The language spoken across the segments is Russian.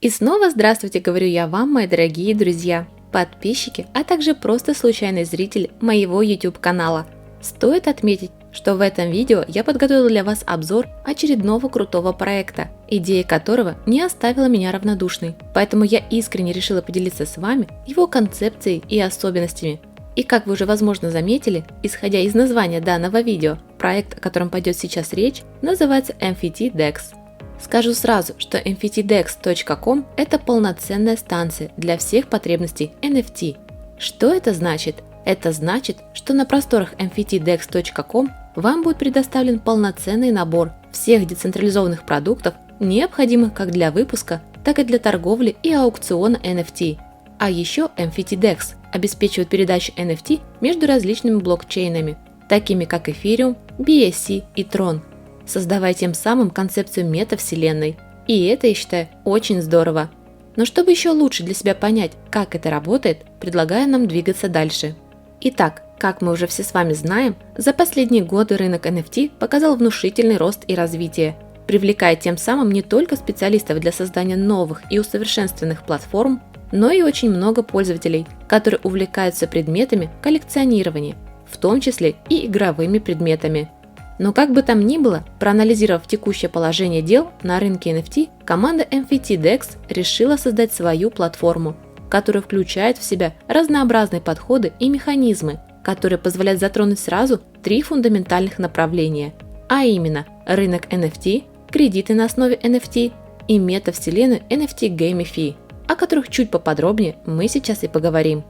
И снова здравствуйте, говорю я вам, мои дорогие друзья, подписчики, а также просто случайный зритель моего YouTube канала. Стоит отметить, что в этом видео я подготовила для вас обзор очередного крутого проекта, идея которого не оставила меня равнодушной, поэтому я искренне решила поделиться с вами его концепцией и особенностями. И как вы уже возможно заметили, исходя из названия данного видео, проект, о котором пойдет сейчас речь, называется MFT-DEX. Скажу сразу, что mftdex.com – это полноценная станция для всех потребностей NFT. Что это значит? Это значит, что на просторах mftdex.com вам будет предоставлен полноценный набор всех децентрализованных продуктов, необходимых как для выпуска, так и для торговли и аукциона NFT. А еще MFT-DEX обеспечивает передачу NFT между различными блокчейнами, такими как Ethereum, BSC и Tron, создавая тем самым концепцию метавселенной. И это, я считаю, очень здорово. Но чтобы еще лучше для себя понять, как это работает, предлагаю нам двигаться дальше. Итак, как мы уже все с вами знаем, за последние годы рынок NFT показал внушительный рост и развитие, привлекая тем самым не только специалистов для создания новых и усовершенствованных платформ, но и очень много пользователей, которые увлекаются предметами коллекционирования, в том числе и игровыми предметами. Но как бы там ни было, проанализировав текущее положение дел на рынке NFT, команда MFT-DEX решила создать свою платформу, которая включает в себя разнообразные подходы и механизмы, которые позволяют затронуть сразу три фундаментальных направления, а именно рынок NFT, кредиты на основе NFT и метавселенную NFT GameFi, о которых чуть поподробнее мы сейчас и поговорим.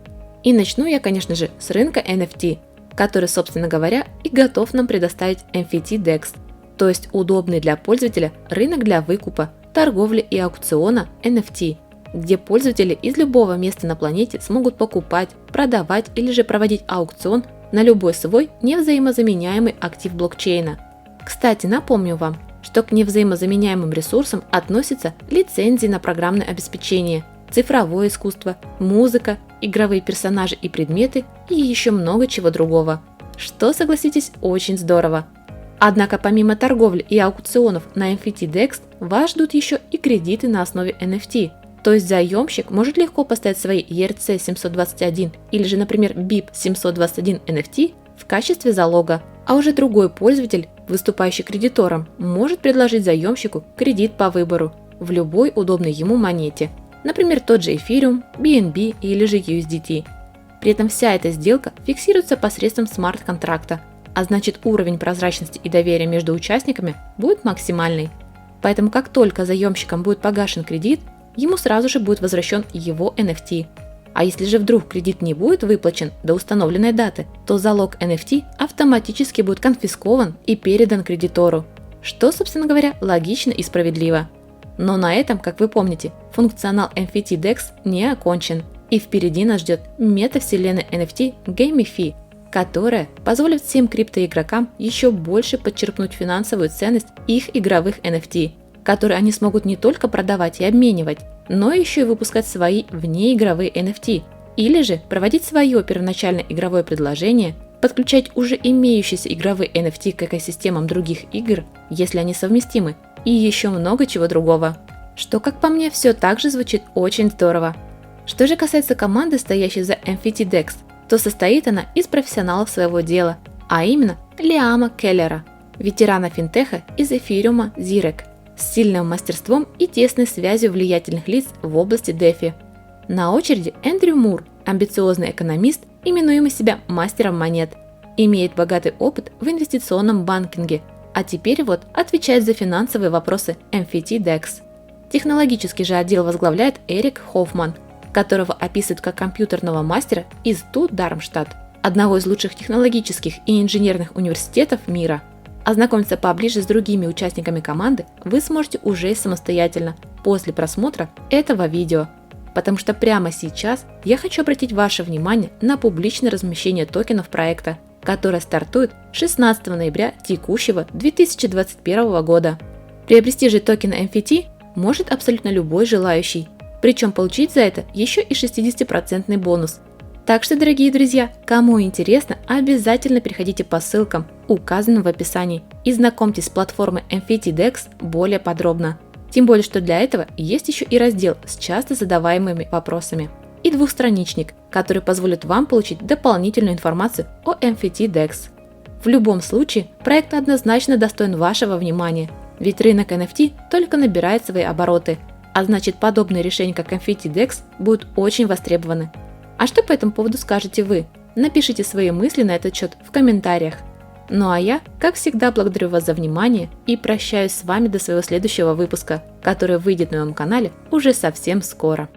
И начну я, конечно же, с рынка NFT, который, собственно говоря, и готов нам предоставить MFT-DEX, то есть удобный для пользователя рынок для выкупа, торговли и аукциона NFT, где пользователи из любого места на планете смогут покупать, продавать или же проводить аукцион на любой свой невзаимозаменяемый актив блокчейна. Кстати, напомню вам, что к невзаимозаменяемым ресурсам относятся лицензии на программное обеспечение, цифровое искусство, музыка, игровые персонажи и предметы и еще много чего другого, что, согласитесь, очень здорово. Однако помимо торговли и аукционов на MFT-DEX вас ждут еще и кредиты на основе NFT, то есть заемщик может легко поставить свои ERC-721 или же, например, BIP-721 NFT в качестве залога, а уже другой пользователь, выступающий кредитором, может предложить заемщику кредит по выбору в любой удобной ему монете, например, тот же Ethereum, BNB или же USDT. При этом вся эта сделка фиксируется посредством смарт-контракта, а значит уровень прозрачности и доверия между участниками будет максимальный. Поэтому как только заемщиком будет погашен кредит, ему сразу же будет возвращен его NFT. А если же вдруг кредит не будет выплачен до установленной даты, то залог NFT автоматически будет конфискован и передан кредитору, что, собственно говоря, логично и справедливо. Но на этом, как вы помните, функционал MFT-DEX не окончен, и впереди нас ждет метавселенная NFT GameFi, которая позволит всем криптоигрокам еще больше подчеркнуть финансовую ценность их игровых NFT, которые они смогут не только продавать и обменивать, но еще и выпускать свои внеигровые NFT, или же проводить свое первоначальное игровое предложение, подключать уже имеющиеся игровые NFT к экосистемам других игр, если они совместимы, и еще много чего другого. Что, как по мне, все так же звучит очень здорово. Что же касается команды, стоящей за MFT-DEX, то состоит она из профессионалов своего дела, а именно Лиама Келлера, ветерана финтеха из Эфириума Zirek, с сильным мастерством и тесной связью влиятельных лиц в области DeFi. На очереди Эндрю Мур, амбициозный экономист, именуемый себя мастером монет, имеет богатый опыт в инвестиционном банкинге, а теперь вот отвечает за финансовые вопросы MFT-DEX. Технологический же отдел возглавляет Эрик Хоффман, которого описывают как компьютерного мастера из ТУ Дармштадт, одного из лучших технологических и инженерных университетов мира. Ознакомиться поближе с другими участниками команды вы сможете уже самостоятельно после просмотра этого видео, потому что прямо сейчас я хочу обратить ваше внимание на публичное размещение токенов проекта, которое стартует 16 ноября текущего 2021 года. Приобрести же токены MFT может абсолютно любой желающий, причем получить за это еще и 60% бонус. Так что, дорогие друзья, кому интересно, обязательно переходите по ссылкам, указанным в описании, и знакомьтесь с платформой MFT-DEX более подробно. Тем более, что для этого есть еще и раздел с часто задаваемыми вопросами. И двухстраничник, который позволит вам получить дополнительную информацию о NFT DEX. В любом случае, проект однозначно достоин вашего внимания, ведь рынок NFT только набирает свои обороты, а значит подобные решения как NFT DEX будут очень востребованы. А что по этому поводу скажете вы? Напишите свои мысли на этот счет в комментариях. Ну а я, как всегда, благодарю вас за внимание и прощаюсь с вами до своего следующего выпуска, который выйдет на моем канале уже совсем скоро.